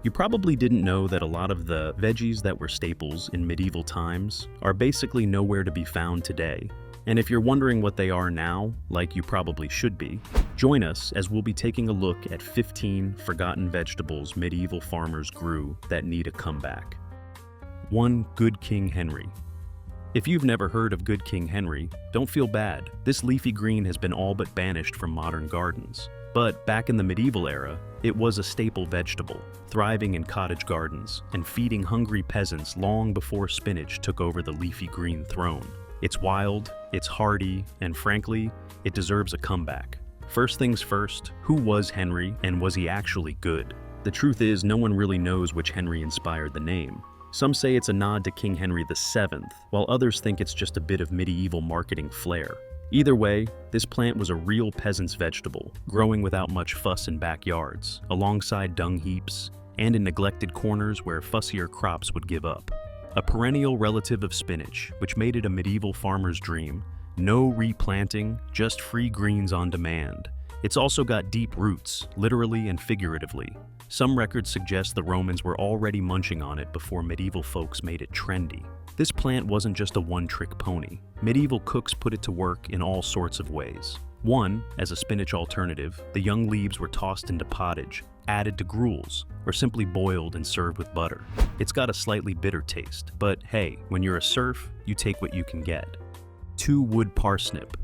You probably didn't know that a lot of the veggies that were staples in medieval times are basically nowhere to be found today. And if you're wondering what they are now, like you probably should be, join us as we'll be taking a look at 15 forgotten vegetables medieval farmers grew that need a comeback. 1. Good King Henry. If you've never heard of Good King Henry, don't feel bad. This leafy green has been all but banished from modern gardens. But back in the medieval era, it was a staple vegetable, thriving in cottage gardens and feeding hungry peasants long before spinach took over the leafy green throne. It's wild, it's hardy, and frankly, it deserves a comeback. First things first, who was Henry and was he actually good? The truth is, no one really knows which Henry inspired the name. Some say it's a nod to King Henry VII, while others think it's just a bit of medieval marketing flair. Either way, this plant was a real peasant's vegetable, growing without much fuss in backyards, alongside dung heaps, and in neglected corners where fussier crops would give up. A perennial relative of spinach, which made it a medieval farmer's dream. No replanting, just free greens on demand. It's also got deep roots, literally and figuratively. Some records suggest the Romans were already munching on it before medieval folks made it trendy. This plant wasn't just a one-trick pony. Medieval cooks put it to work in all sorts of ways. 1. As a spinach alternative, the young leaves were tossed into pottage, added to gruels, or simply boiled and served with butter. It's got a slightly bitter taste, but hey, when you're a serf, you take what you can get. 2. Wood parsnip.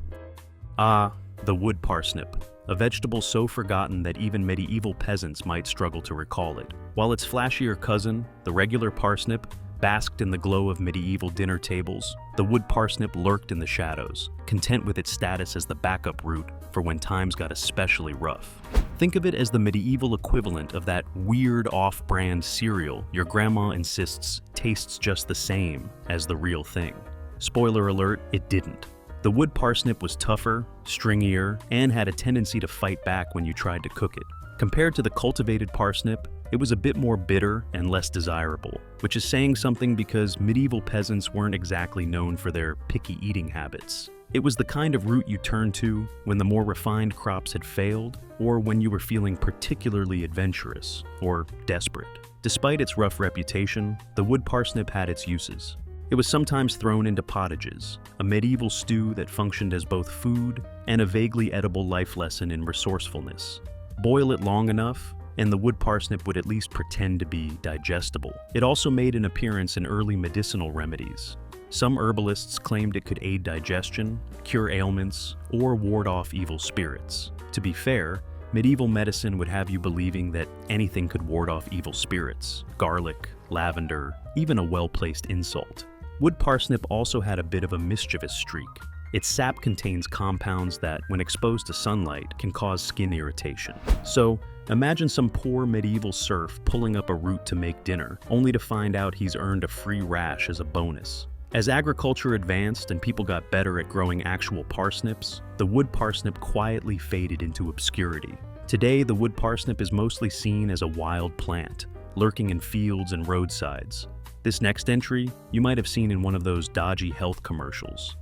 Ah, the wood parsnip. A vegetable so forgotten that even medieval peasants might struggle to recall it. While its flashier cousin, the regular parsnip, basked in the glow of medieval dinner tables, the wood parsnip lurked in the shadows, content with its status as the backup root for when times got especially rough. Think of it as the medieval equivalent of that weird off-brand cereal your grandma insists tastes just the same as the real thing. Spoiler alert, it didn't. The wood parsnip was tougher, stringier, and had a tendency to fight back when you tried to cook it. Compared to the cultivated parsnip, it was a bit more bitter and less desirable, which is saying something because medieval peasants weren't exactly known for their picky eating habits. It was the kind of root you turned to when the more refined crops had failed, or when you were feeling particularly adventurous or desperate. Despite its rough reputation, the wood parsnip had its uses. It was sometimes thrown into pottages, a medieval stew that functioned as both food and a vaguely edible life lesson in resourcefulness. Boil it long enough, and the wood parsnip would at least pretend to be digestible. It also made an appearance in early medicinal remedies. Some herbalists claimed it could aid digestion, cure ailments, or ward off evil spirits. To be fair, medieval medicine would have you believing that anything could ward off evil spirits: garlic, lavender, even a well-placed insult. Wood parsnip also had a bit of a mischievous streak. Its sap contains compounds that, when exposed to sunlight, can cause skin irritation. So, imagine some poor medieval serf pulling up a root to make dinner, only to find out he's earned a free rash as a bonus. As agriculture advanced and people got better at growing actual parsnips, the wood parsnip quietly faded into obscurity. Today, the wood parsnip is mostly seen as a wild plant, lurking in fields and roadsides. This next entry, you might have seen in one of those dodgy health commercials.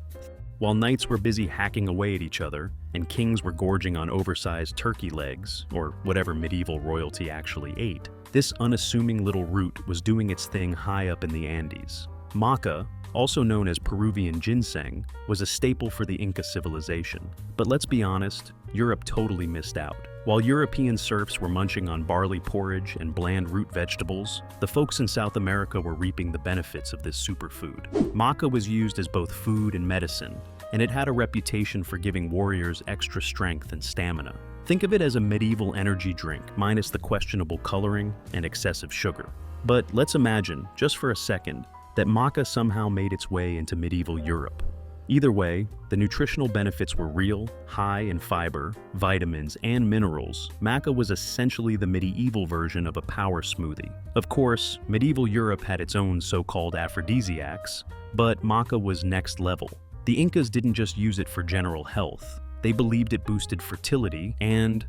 While knights were busy hacking away at each other, and kings were gorging on oversized turkey legs, or whatever medieval royalty actually ate, this unassuming little root was doing its thing high up in the Andes. Maca, also known as Peruvian ginseng, was a staple for the Inca civilization. But let's be honest, Europe totally missed out. While European serfs were munching on barley porridge and bland root vegetables, the folks in South America were reaping the benefits of this superfood. Maca was used as both food and medicine, and it had a reputation for giving warriors extra strength and stamina. Think of it as a medieval energy drink, minus the questionable coloring and excessive sugar. But let's imagine, just for a second, that maca somehow made its way into medieval Europe. Either way, the nutritional benefits were real, high in fiber, vitamins, and minerals. Maca was essentially the medieval version of a power smoothie. Of course, medieval Europe had its own so-called aphrodisiacs, but maca was next level. The Incas didn't just use it for general health. They believed it boosted fertility and,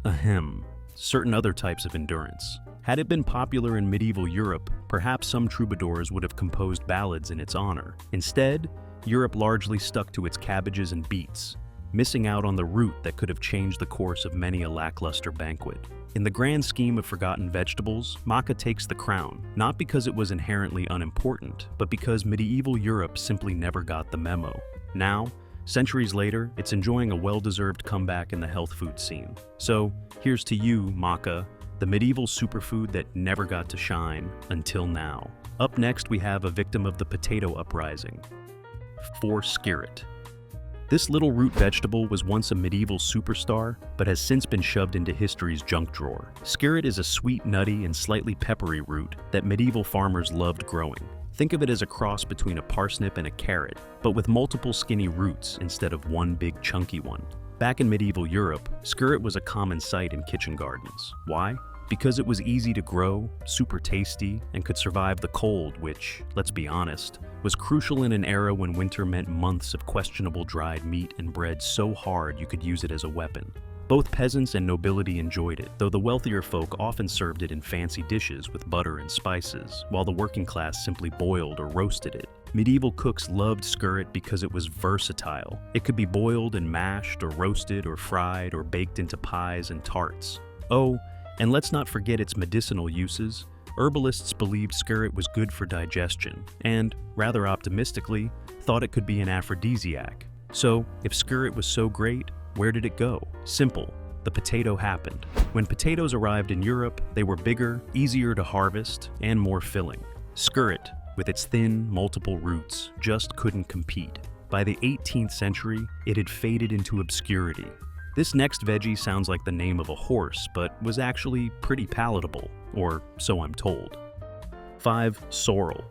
certain other types of endurance. Had it been popular in medieval Europe, perhaps some troubadours would have composed ballads in its honor. Instead, Europe largely stuck to its cabbages and beets. missing out on the root that could have changed the course of many a lackluster banquet. In the grand scheme of forgotten vegetables, maca takes the crown, not because it was inherently unimportant, but because medieval Europe simply never got the memo. Now, centuries later, it's enjoying a well-deserved comeback in the health food scene. So, here's to you, maca, the medieval superfood that never got to shine until now. Up next, we have a victim of the potato uprising. Skirret. This little root vegetable was once a medieval superstar, but has since been shoved into history's junk drawer. Skirret is a sweet, nutty, and slightly peppery root that medieval farmers loved growing. Think of it as a cross between a parsnip and a carrot, but with multiple skinny roots instead of one big chunky one. Back in medieval Europe, skirret was a common sight in kitchen gardens. Why? Because it was easy to grow, super tasty, and could survive the cold, which, let's be honest, was crucial in an era when winter meant months of questionable dried meat and bread so hard you could use it as a weapon. Both peasants and nobility enjoyed it, though the wealthier folk often served it in fancy dishes with butter and spices, while the working class simply boiled or roasted it. Medieval cooks loved skirret because it was versatile. It could be boiled and mashed, or roasted, or fried, or baked into pies and tarts. Oh, and let's not forget its medicinal uses. Herbalists believed skirret was good for digestion, and, rather optimistically, thought it could be an aphrodisiac. So, if skirret was so great, where did it go? Simple. The potato happened. When potatoes arrived in Europe, they were bigger, easier to harvest, and more filling. Skirret, with its thin, multiple roots, just couldn't compete. By the 18th century, it had faded into obscurity. This next veggie sounds like the name of a horse, but was actually pretty palatable, or so I'm told. 5. Sorrel.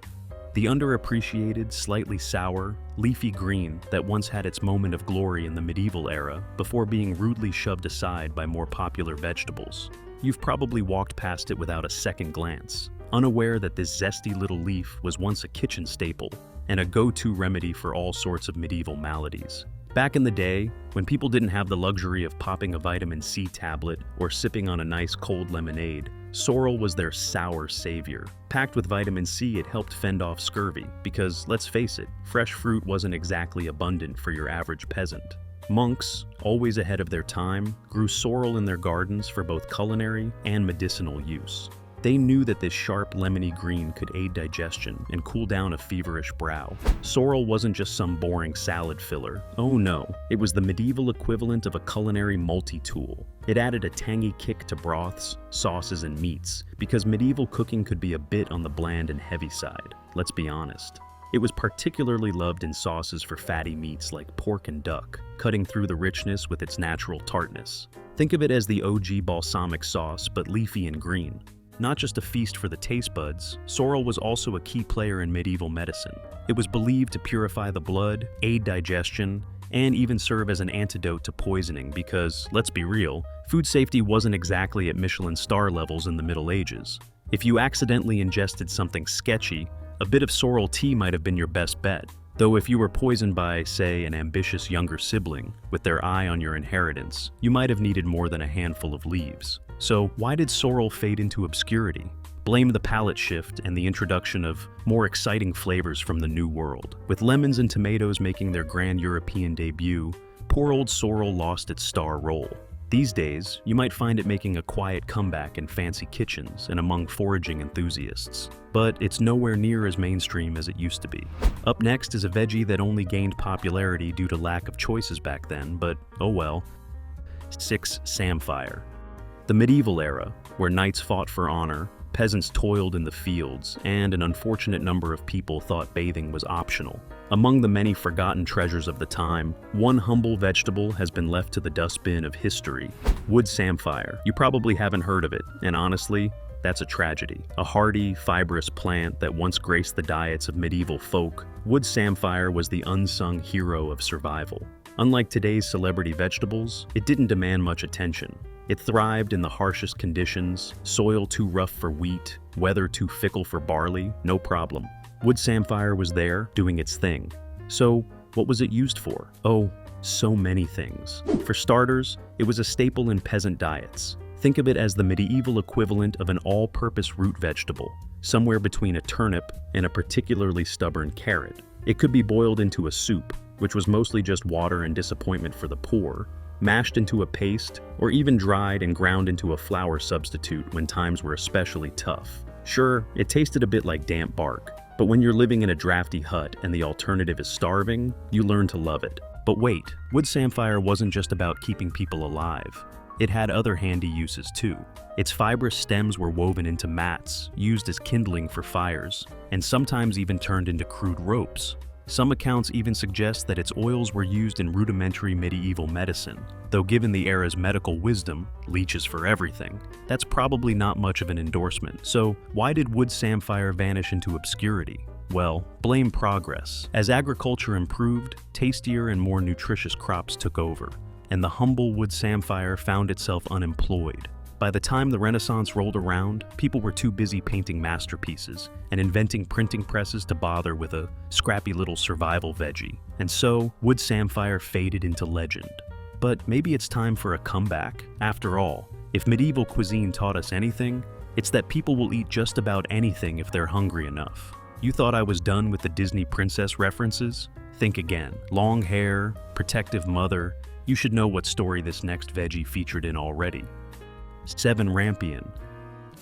The underappreciated, slightly sour, leafy green that once had its moment of glory in the medieval era before being rudely shoved aside by more popular vegetables. You've probably walked past it without a second glance, unaware that this zesty little leaf was once a kitchen staple and a go-to remedy for all sorts of medieval maladies. Back in the day, when people didn't have the luxury of popping a vitamin C tablet or sipping on a nice cold lemonade, sorrel was their sour savior. Packed with vitamin C, it helped fend off scurvy, because, let's face it, fresh fruit wasn't exactly abundant for your average peasant. Monks, always ahead of their time, grew sorrel in their gardens for both culinary and medicinal use. They knew that this sharp, lemony green could aid digestion and cool down a feverish brow. Sorrel wasn't just some boring salad filler. Oh no, it was the medieval equivalent of a culinary multi-tool. It added a tangy kick to broths, sauces, and meats, because medieval cooking could be a bit on the bland and heavy side. Let's be honest. It was particularly loved in sauces for fatty meats like pork and duck, cutting through the richness with its natural tartness. Think of it as the OG balsamic sauce, but leafy and green. Not just a feast for the taste buds, sorrel was also a key player in medieval medicine. It was believed to purify the blood, aid digestion, and even serve as an antidote to poisoning because, let's be real, food safety wasn't exactly at Michelin star levels in the Middle Ages. If you accidentally ingested something sketchy, a bit of sorrel tea might have been your best bet. Though if you were poisoned by, say, an ambitious younger sibling with their eye on your inheritance, you might have needed more than a handful of leaves. So why did sorrel fade into obscurity? Blame the palate shift and the introduction of more exciting flavors from the New World. With lemons and tomatoes making their grand European debut, poor old sorrel lost its star role. These days, you might find it making a quiet comeback in fancy kitchens and among foraging enthusiasts. But it's nowhere near as mainstream as it used to be. Up next is a veggie that only gained popularity due to lack of choices back then, but oh well. 6. Samphire. The medieval era, where knights fought for honor, peasants toiled in the fields, and an unfortunate number of people thought bathing was optional. Among the many forgotten treasures of the time, one humble vegetable has been left to the dustbin of history: wood samphire. You probably haven't heard of it, and honestly, that's a tragedy. A hardy, fibrous plant that once graced the diets of medieval folk, wood samphire was the unsung hero of survival. Unlike today's celebrity vegetables, it didn't demand much attention. It thrived in the harshest conditions: soil too rough for wheat, weather too fickle for barley, no problem. Wood samphire was there, doing its thing. So, what was it used for? Oh, so many things. For starters, it was a staple in peasant diets. Think of it as the medieval equivalent of an all-purpose root vegetable, somewhere between a turnip and a particularly stubborn carrot. It could be boiled into a soup, which was mostly just water and disappointment for the poor, mashed into a paste, or even dried and ground into a flour substitute when times were especially tough. Sure, it tasted a bit like damp bark, but when you're living in a drafty hut and the alternative is starving, you learn to love it. But wait, wood samphire wasn't just about keeping people alive. It had other handy uses too. Its fibrous stems were woven into mats, used as kindling for fires, and sometimes even turned into crude ropes. Some accounts even suggest that its oils were used in rudimentary medieval medicine, though given the era's medical wisdom, leeches for everything, that's probably not much of an endorsement. So why did wood samphire vanish into obscurity? Well, blame progress. As agriculture improved, tastier and more nutritious crops took over, and the humble wood samphire found itself unemployed. By the time the Renaissance rolled around, people were too busy painting masterpieces and inventing printing presses to bother with a scrappy little survival veggie. And so, wood samphire faded into legend. But maybe it's time for a comeback. After all, if medieval cuisine taught us anything, it's that people will eat just about anything if they're hungry enough. You thought I was done with the Disney princess references? Think again. Long hair, protective mother. You should know what story this next veggie featured in already. 7. Rampion.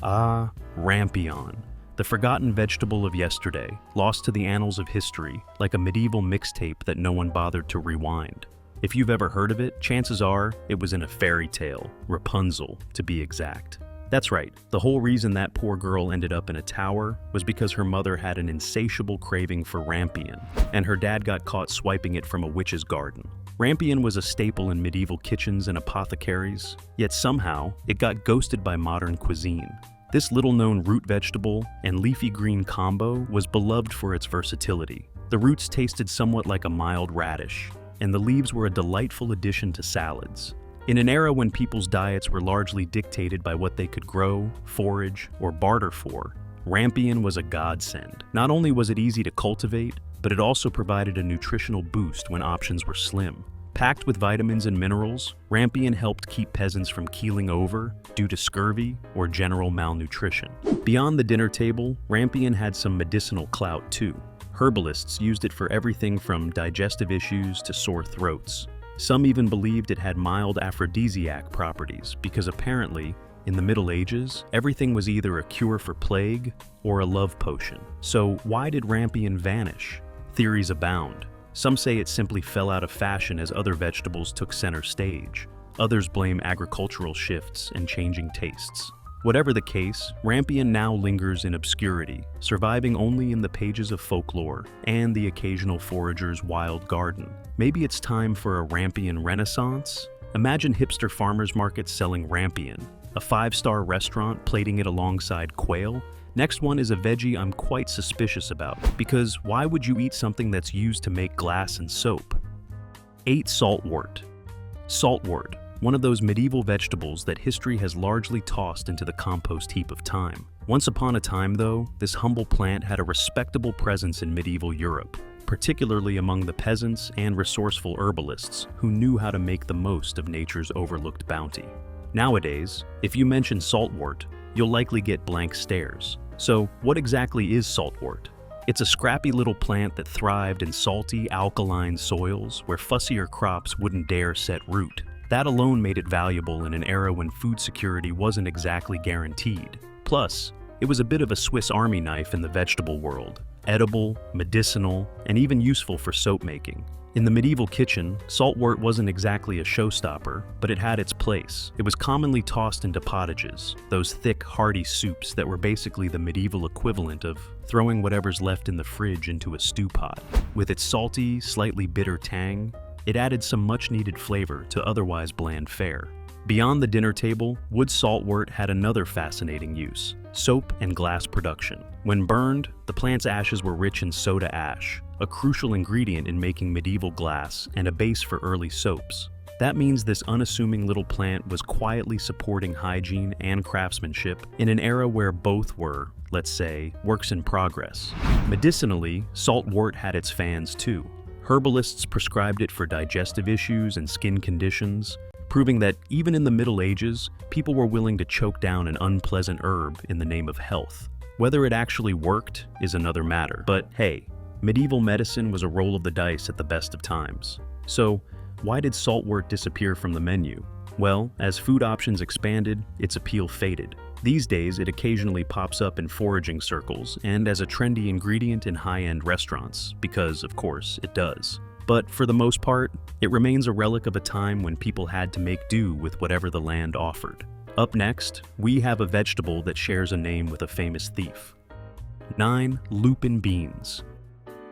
Ah, rampion. The forgotten vegetable of yesterday, lost to the annals of history, like a medieval mixtape that no one bothered to rewind. If you've ever heard of it, chances are it was in a fairy tale, Rapunzel, to be exact. That's right, the whole reason that poor girl ended up in a tower was because her mother had an insatiable craving for rampion, and her dad got caught swiping it from a witch's garden. Rampion was a staple in medieval kitchens and apothecaries, yet somehow it got ghosted by modern cuisine. This little-known root vegetable and leafy green combo was beloved for its versatility. The roots tasted somewhat like a mild radish, and the leaves were a delightful addition to salads. In an era when people's diets were largely dictated by what they could grow, forage, or barter for, rampion was a godsend. Not only was it easy to cultivate, but it also provided a nutritional boost when options were slim. Packed with vitamins and minerals, rampion helped keep peasants from keeling over due to scurvy or general malnutrition. Beyond the dinner table, rampion had some medicinal clout too. Herbalists used it for everything from digestive issues to sore throats. Some even believed it had mild aphrodisiac properties because apparently, in the Middle Ages, everything was either a cure for plague or a love potion. So why did rampion vanish? Theories abound. Some say it simply fell out of fashion as other vegetables took center stage. Others blame agricultural shifts and changing tastes. Whatever the case, rampion now lingers in obscurity, surviving only in the pages of folklore and the occasional forager's wild garden. Maybe it's time for a rampion renaissance? Imagine hipster farmers markets selling rampion, a 5-star restaurant plating it alongside quail. Next one is a veggie I'm quite suspicious about, because why would you eat something that's used to make glass and soap? 8. Saltwort. Saltwort, one of those medieval vegetables that history has largely tossed into the compost heap of time. Once upon a time, though, this humble plant had a respectable presence in medieval Europe, particularly among the peasants and resourceful herbalists who knew how to make the most of nature's overlooked bounty. Nowadays, if you mention saltwort, you'll likely get blank stares. So, what exactly is saltwort? It's a scrappy little plant that thrived in salty, alkaline soils where fussier crops wouldn't dare set root. That alone made it valuable in an era when food security wasn't exactly guaranteed. Plus, it was a bit of a Swiss Army knife in the vegetable world. Edible, medicinal, and even useful for soap making. In the medieval kitchen, saltwort wasn't exactly a showstopper, but it had its place. It was commonly tossed into pottages, those thick, hearty soups that were basically the medieval equivalent of throwing whatever's left in the fridge into a stew pot. With its salty, slightly bitter tang, it added some much-needed flavor to otherwise bland fare. Beyond the dinner table, wood saltwort had another fascinating use: soap and glass production. When burned, the plant's ashes were rich in soda ash, a crucial ingredient in making medieval glass and a base for early soaps. That means this unassuming little plant was quietly supporting hygiene and craftsmanship in an era where both were, let's say, works in progress. Medicinally, saltwort had its fans too. Herbalists prescribed it for digestive issues and skin conditions, proving that even in the Middle Ages, people were willing to choke down an unpleasant herb in the name of health. Whether it actually worked is another matter, but hey, Medieval medicine was a roll of the dice at the best of times. So, why did saltwort disappear from the menu? Well, as food options expanded, its appeal faded. These days, it occasionally pops up in foraging circles and as a trendy ingredient in high-end restaurants, because, of course, it does. But for the most part, it remains a relic of a time when people had to make do with whatever the land offered. Up next, we have a vegetable that shares a name with a famous thief. 9. Lupin beans.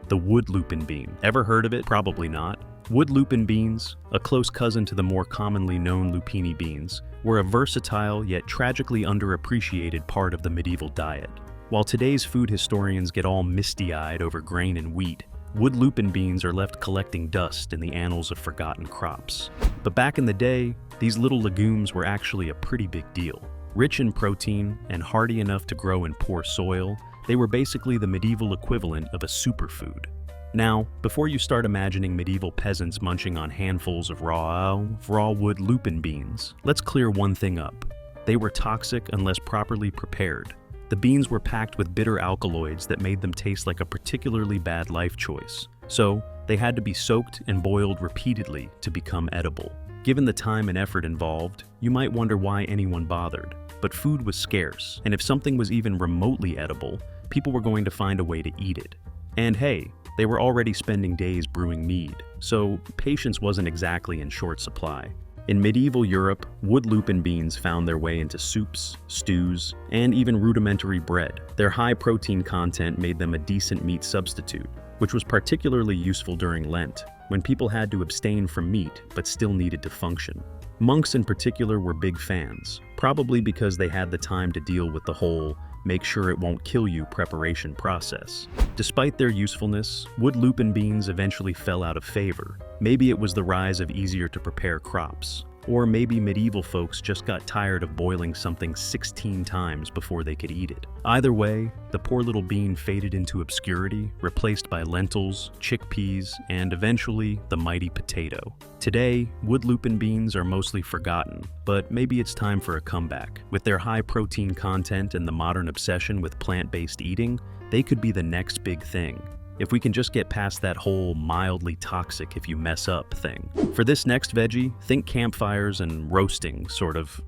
The wood lupin bean. Ever heard of it? Probably not. Wood lupin beans, a close cousin to the more commonly known lupini beans, were a versatile yet tragically underappreciated part of the medieval diet. While today's food historians get all misty-eyed over grain and wheat, wood lupin beans are left collecting dust in the annals of forgotten crops. But back in the day, these little legumes were actually a pretty big deal. Rich in protein and hardy enough to grow in poor soil, they were basically the medieval equivalent of a superfood. Now, before you start imagining medieval peasants munching on handfuls of raw wood lupin beans, let's clear one thing up. They were toxic unless properly prepared. The beans were packed with bitter alkaloids that made them taste like a particularly bad life choice. So, they had to be soaked and boiled repeatedly to become edible. Given the time and effort involved, you might wonder why anyone bothered. But food was scarce, and if something was even remotely edible, people were going to find a way to eat it. And hey, they were already spending days brewing mead, so patience wasn't exactly in short supply. In medieval Europe, wood lupin beans found their way into soups, stews, and even rudimentary bread. Their high protein content made them a decent meat substitute, which was particularly useful during Lent, when people had to abstain from meat but still needed to function. Monks in particular were big fans, probably because they had the time to deal with the whole make sure it won't kill you preparation process. Despite their usefulness, wood lupin beans eventually fell out of favor. Maybe it was the rise of easier to prepare crops, or maybe medieval folks just got tired of boiling something 16 times before they could eat it. Either way, the poor little bean faded into obscurity, replaced by lentils, chickpeas, and eventually the mighty potato. Today, wood lupin beans are mostly forgotten, but maybe it's time for a comeback. With their high protein content and the modern obsession with plant-based eating, they could be the next big thing. If we can just get past that whole mildly toxic if you mess up thing. For this next veggie, think campfires and roasting, sort of.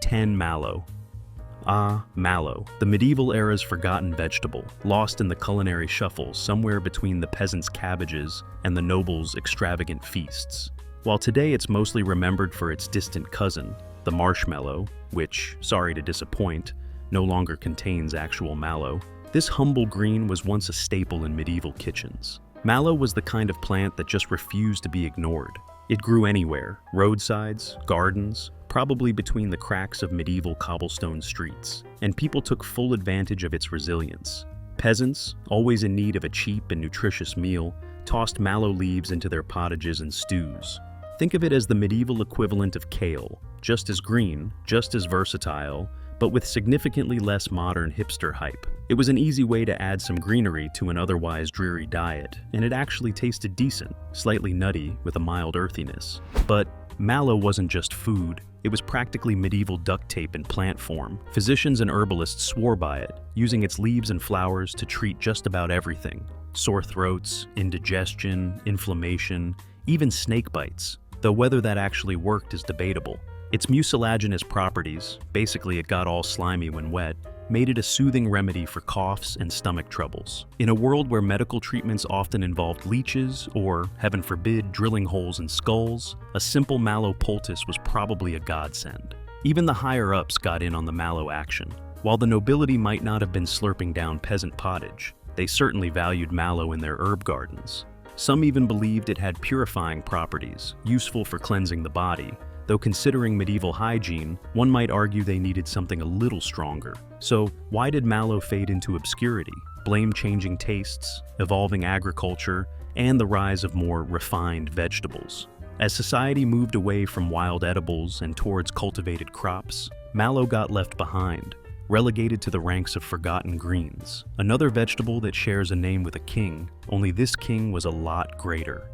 10. Mallow. Mallow, the medieval era's forgotten vegetable, lost in the culinary shuffle somewhere between the peasants' cabbages and the nobles' extravagant feasts. While today it's mostly remembered for its distant cousin, the marshmallow, which, sorry to disappoint, no longer contains actual mallow, this humble green was once a staple in medieval kitchens. Mallow was the kind of plant that just refused to be ignored. It grew anywhere, roadsides, gardens, probably between the cracks of medieval cobblestone streets, and people took full advantage of its resilience. Peasants, always in need of a cheap and nutritious meal, tossed mallow leaves into their pottages and stews. Think of it as the medieval equivalent of kale, just as green, just as versatile, but with significantly less modern hipster hype. It was an easy way to add some greenery to an otherwise dreary diet, and it actually tasted decent, slightly nutty with a mild earthiness. But mallow wasn't just food, it was practically medieval duct tape in plant form. Physicians and herbalists swore by it, using its leaves and flowers to treat just about everything. Sore throats, indigestion, inflammation, even snake bites, though whether that actually worked is debatable. Its mucilaginous properties, basically it got all slimy when wet, made it a soothing remedy for coughs and stomach troubles. In a world where medical treatments often involved leeches or, heaven forbid, drilling holes in skulls, a simple mallow poultice was probably a godsend. Even the higher-ups got in on the mallow action. While the nobility might not have been slurping down peasant pottage, they certainly valued mallow in their herb gardens. Some even believed it had purifying properties, useful for cleansing the body, though considering medieval hygiene, one might argue they needed something a little stronger. So, why did mallow fade into obscurity? Blame changing tastes, evolving agriculture, and the rise of more refined vegetables. As society moved away from wild edibles and towards cultivated crops, mallow got left behind, relegated to the ranks of forgotten greens. Another vegetable that shares a name with a king, only this king was a lot greater.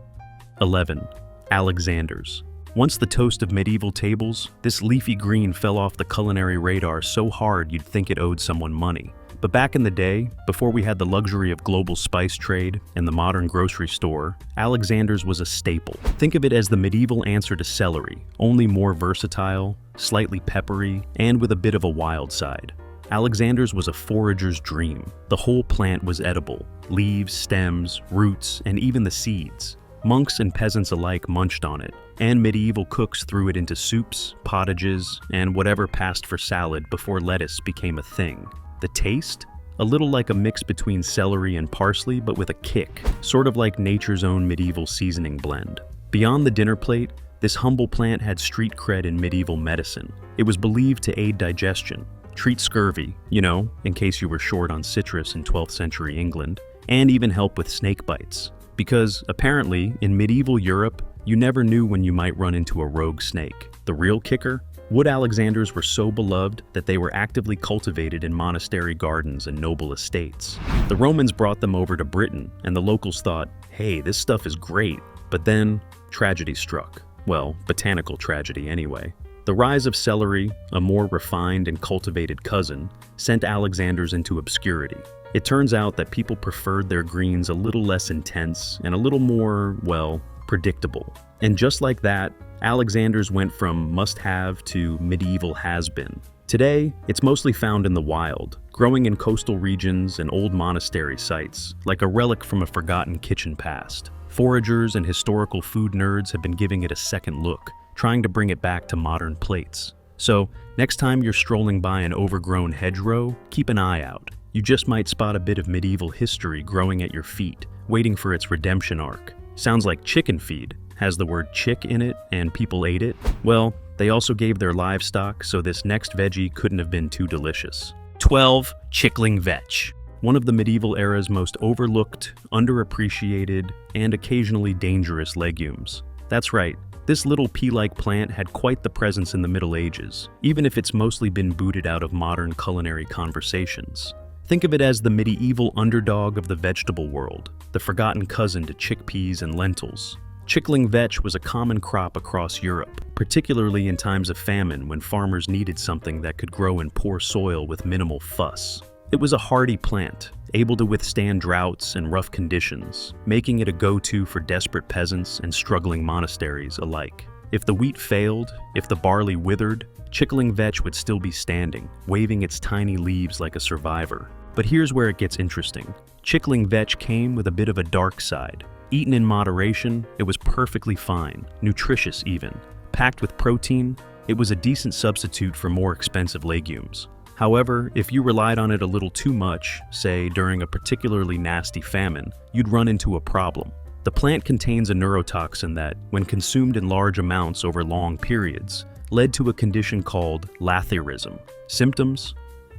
11. Alexander's. Once the toast of medieval tables, this leafy green fell off the culinary radar so hard you'd think it owed someone money. But back in the day, before we had the luxury of global spice trade and the modern grocery store, Alexander's was a staple. Think of it as the medieval answer to celery, only more versatile, slightly peppery, and with a bit of a wild side. Alexander's was a forager's dream. The whole plant was edible: leaves, stems, roots, and even the seeds. Monks and peasants alike munched on it, and medieval cooks threw it into soups, pottages, and whatever passed for salad before lettuce became a thing. The taste? A little like a mix between celery and parsley, but with a kick, sort of like nature's own medieval seasoning blend. Beyond the dinner plate, this humble plant had street cred in medieval medicine. It was believed to aid digestion, treat scurvy, in case you were short on citrus in 12th century England, and even help with snake bites. Because, apparently, in medieval Europe, you never knew when you might run into a rogue snake. The real kicker? Wood Alexanders were so beloved that they were actively cultivated in monastery gardens and noble estates. The Romans brought them over to Britain, and the locals thought, hey, this stuff is great. But then, tragedy struck. Well, botanical tragedy anyway. The rise of celery, a more refined and cultivated cousin, sent Alexanders into obscurity. It turns out that people preferred their greens a little less intense and a little more, well, predictable. And just like that, Alexander's went from must-have to medieval has-been. Today, it's mostly found in the wild, growing in coastal regions and old monastery sites, like a relic from a forgotten kitchen past. Foragers and historical food nerds have been giving it a second look, trying to bring it back to modern plates. So, next time you're strolling by an overgrown hedgerow, keep an eye out. You just might spot a bit of medieval history growing at your feet, waiting for its redemption arc. Sounds like chicken feed. Has the word chick in it and people ate it? Well, they also gave their livestock, so this next veggie couldn't have been too delicious. 12. Chickling vetch. One of the medieval era's most overlooked, underappreciated, and occasionally dangerous legumes. That's right, this little pea-like plant had quite the presence in the Middle Ages, even if it's mostly been booted out of modern culinary conversations. Think of it as the medieval underdog of the vegetable world, the forgotten cousin to chickpeas and lentils. Chickling vetch was a common crop across Europe, particularly in times of famine when farmers needed something that could grow in poor soil with minimal fuss. It was a hardy plant, able to withstand droughts and rough conditions, making it a go-to for desperate peasants and struggling monasteries alike. If the wheat failed, if the barley withered, chickling vetch would still be standing, waving its tiny leaves like a survivor. But here's where it gets interesting. Chickling vetch came with a bit of a dark side. Eaten in moderation, it was perfectly fine, nutritious even. Packed with protein, it was a decent substitute for more expensive legumes. However, if you relied on it a little too much, say during a particularly nasty famine, you'd run into a problem. The plant contains a neurotoxin that, when consumed in large amounts over long periods, led to a condition called lathyrism. Symptoms?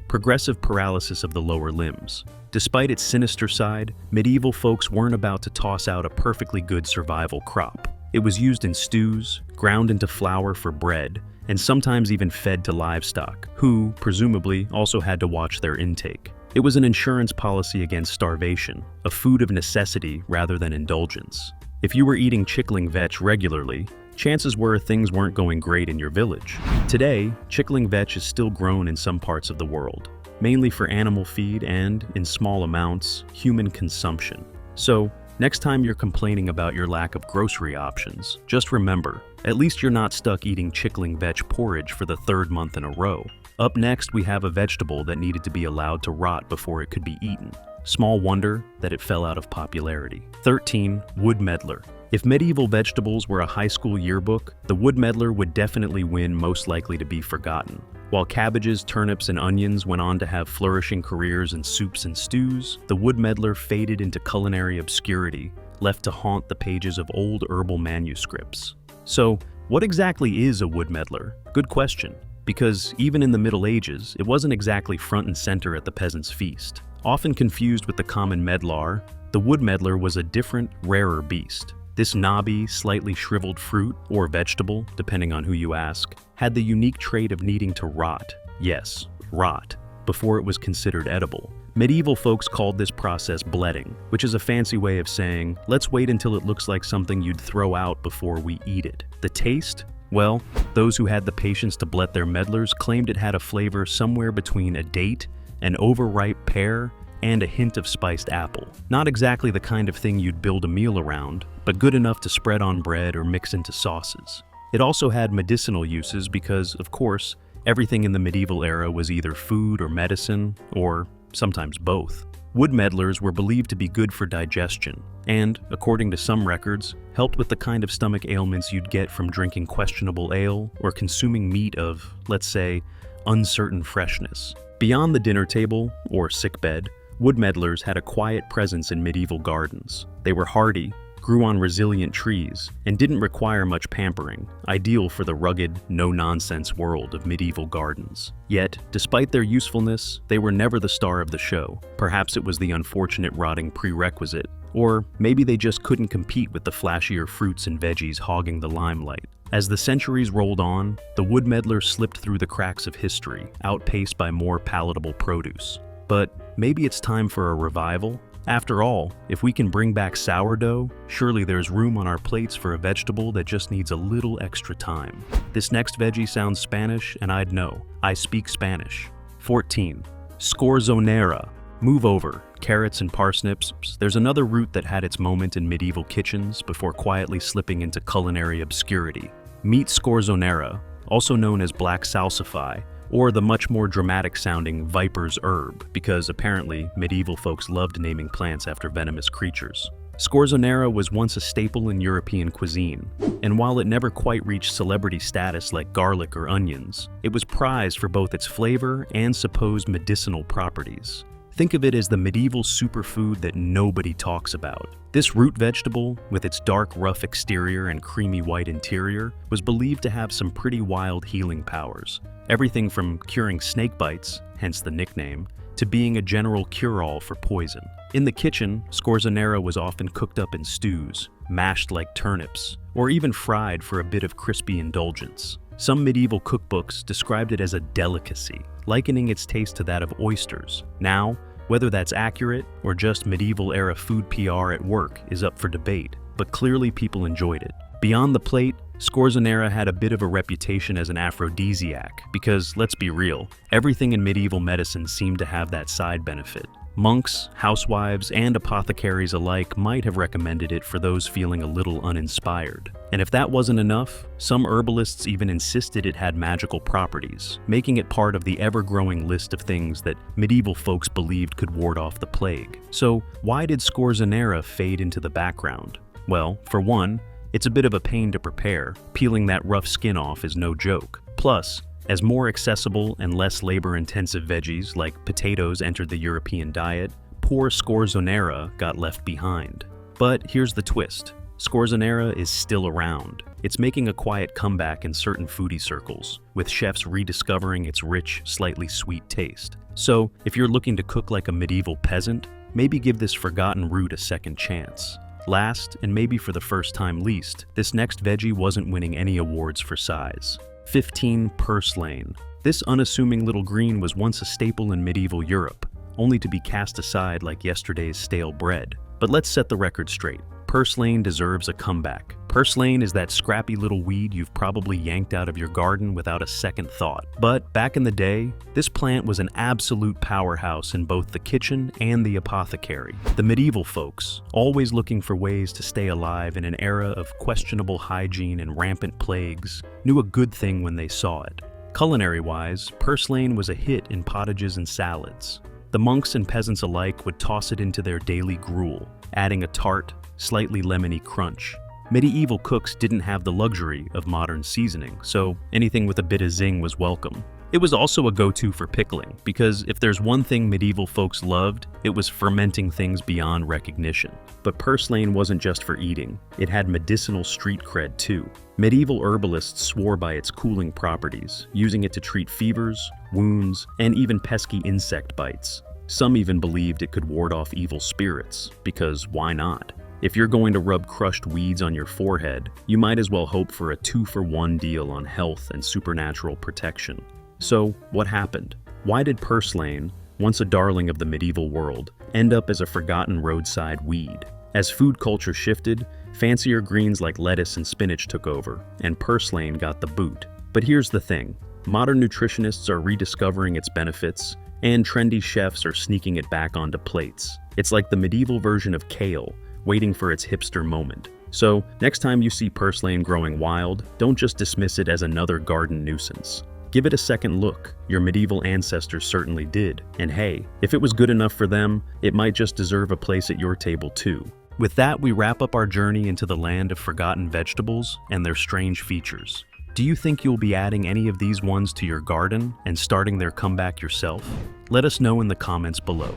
Progressive paralysis of the lower limbs. Despite its sinister side, medieval folks weren't about to toss out a perfectly good survival crop. It was used in stews, ground into flour for bread, and sometimes even fed to livestock, who, presumably, also had to watch their intake. It was an insurance policy against starvation, a food of necessity rather than indulgence. If you were eating chickling vetch regularly, chances were things weren't going great in your village. Today, chickling vetch is still grown in some parts of the world, mainly for animal feed and, in small amounts, human consumption. So, next time you're complaining about your lack of grocery options, just remember, at least you're not stuck eating chickling vetch porridge for the third month in a row. Up next, we have a vegetable that needed to be allowed to rot before it could be eaten. Small wonder that it fell out of popularity. 13. Wood medlar. If medieval vegetables were a high school yearbook, the wood medlar would definitely win most likely to be forgotten. While cabbages, turnips, and onions went on to have flourishing careers in soups and stews, the wood medlar faded into culinary obscurity, left to haunt the pages of old herbal manuscripts. So, what exactly is a wood medlar? Good question, because even in the Middle Ages, it wasn't exactly front and center at the peasant's feast. Often confused with the common medlar, the wood medlar was a different, rarer beast. This knobby, slightly shriveled fruit, or vegetable, depending on who you ask, had the unique trait of needing to rot. Yes, rot. before it was considered edible. Medieval folks called this process bledding, which is a fancy way of saying, let's wait until it looks like something you'd throw out before we eat it. The taste? Well, those who had the patience to blet their medlars claimed it had a flavor somewhere between a date, an overripe pear, and a hint of spiced apple. Not exactly the kind of thing you'd build a meal around, but good enough to spread on bread or mix into sauces. It also had medicinal uses because, of course, everything in the medieval era was either food or medicine, or sometimes both. Wood medlars were believed to be good for digestion, and, according to some records, helped with the kind of stomach ailments you'd get from drinking questionable ale or consuming meat of, let's say, uncertain freshness. Beyond the dinner table, or sickbed, wood medlars had a quiet presence in medieval gardens. They were hardy, grew on resilient trees, and didn't require much pampering, ideal for the rugged, no-nonsense world of medieval gardens. Yet, despite their usefulness, they were never the star of the show. Perhaps it was the unfortunate rotting prerequisite, or maybe they just couldn't compete with the flashier fruits and veggies hogging the limelight. As the centuries rolled on, the wood medlar slipped through the cracks of history, outpaced by more palatable produce. But maybe it's time for a revival? After all, if we can bring back sourdough, surely there's room on our plates for a vegetable that just needs a little extra time. This next veggie sounds Spanish, and I'd know. I speak Spanish. 14. Scorzonera. Move over. Carrots and parsnips. There's another root that had its moment in medieval kitchens before quietly slipping into culinary obscurity. Meet scorzonera, also known as black salsify, or the much more dramatic-sounding viper's herb, because apparently medieval folks loved naming plants after venomous creatures. Scorzonera was once a staple in European cuisine, and while it never quite reached celebrity status like garlic or onions, it was prized for both its flavor and supposed medicinal properties. Think of it as the medieval superfood that nobody talks about. This root vegetable, with its dark, rough exterior and creamy white interior, was believed to have some pretty wild healing powers. Everything from curing snake bites, hence the nickname, to being a general cure-all for poison. In the kitchen, scorzonera was often cooked up in stews, mashed like turnips, or even fried for a bit of crispy indulgence. Some medieval cookbooks described it as a delicacy, likening its taste to that of oysters. Now, whether that's accurate or just medieval-era food PR at work is up for debate, but clearly people enjoyed it. Beyond the plate, scorzonera had a bit of a reputation as an aphrodisiac, because, let's be real, everything in medieval medicine seemed to have that side benefit. Monks, housewives, and apothecaries alike might have recommended it for those feeling a little uninspired. And if that wasn't enough, some herbalists even insisted it had magical properties, making it part of the ever-growing list of things that medieval folks believed could ward off the plague. So, why did scorzonera fade into the background? Well, for one, it's a bit of a pain to prepare. Peeling that rough skin off is no joke. Plus, as more accessible and less labor-intensive veggies like potatoes entered the European diet, poor scorzonera got left behind. But here's the twist. Scorzonera is still around. It's making a quiet comeback in certain foodie circles, with chefs rediscovering its rich, slightly sweet taste. So, if you're looking to cook like a medieval peasant, maybe give this forgotten root a second chance. Last, and maybe for the first time least, this next veggie wasn't winning any awards for size. 15. Purslane. This unassuming little green was once a staple in medieval Europe, only to be cast aside like yesterday's stale bread. But let's set the record straight. Purslane deserves a comeback. Purslane is that scrappy little weed you've probably yanked out of your garden without a second thought. But back in the day, this plant was an absolute powerhouse in both the kitchen and the apothecary. The medieval folks, always looking for ways to stay alive in an era of questionable hygiene and rampant plagues, knew a good thing when they saw it. Culinary-wise, purslane was a hit in pottages and salads. The monks and peasants alike would toss it into their daily gruel, adding a tart, slightly lemony crunch. Medieval cooks didn't have the luxury of modern seasoning, so anything with a bit of zing was welcome. It was also a go-to for pickling, because if there's one thing medieval folks loved, it was fermenting things beyond recognition. But purslane wasn't just for eating, it had medicinal street cred too. Medieval herbalists swore by its cooling properties, using it to treat fevers, wounds, and even pesky insect bites. Some even believed it could ward off evil spirits, because why not? If you're going to rub crushed weeds on your forehead, you might as well hope for a 2-for-1 deal on health and supernatural protection. So, what happened? Why did purslane, once a darling of the medieval world, end up as a forgotten roadside weed? As food culture shifted, fancier greens like lettuce and spinach took over, and purslane got the boot. But here's the thing. Modern nutritionists are rediscovering its benefits, and trendy chefs are sneaking it back onto plates. It's like the medieval version of kale, waiting for its hipster moment. So, next time you see purslane growing wild, don't just dismiss it as another garden nuisance. Give it a second look. Your medieval ancestors certainly did. And hey, if it was good enough for them, it might just deserve a place at your table too. With that, we wrap up our journey into the land of forgotten vegetables and their strange features. Do you think you'll be adding any of these ones to your garden and starting their comeback yourself? Let us know in the comments below.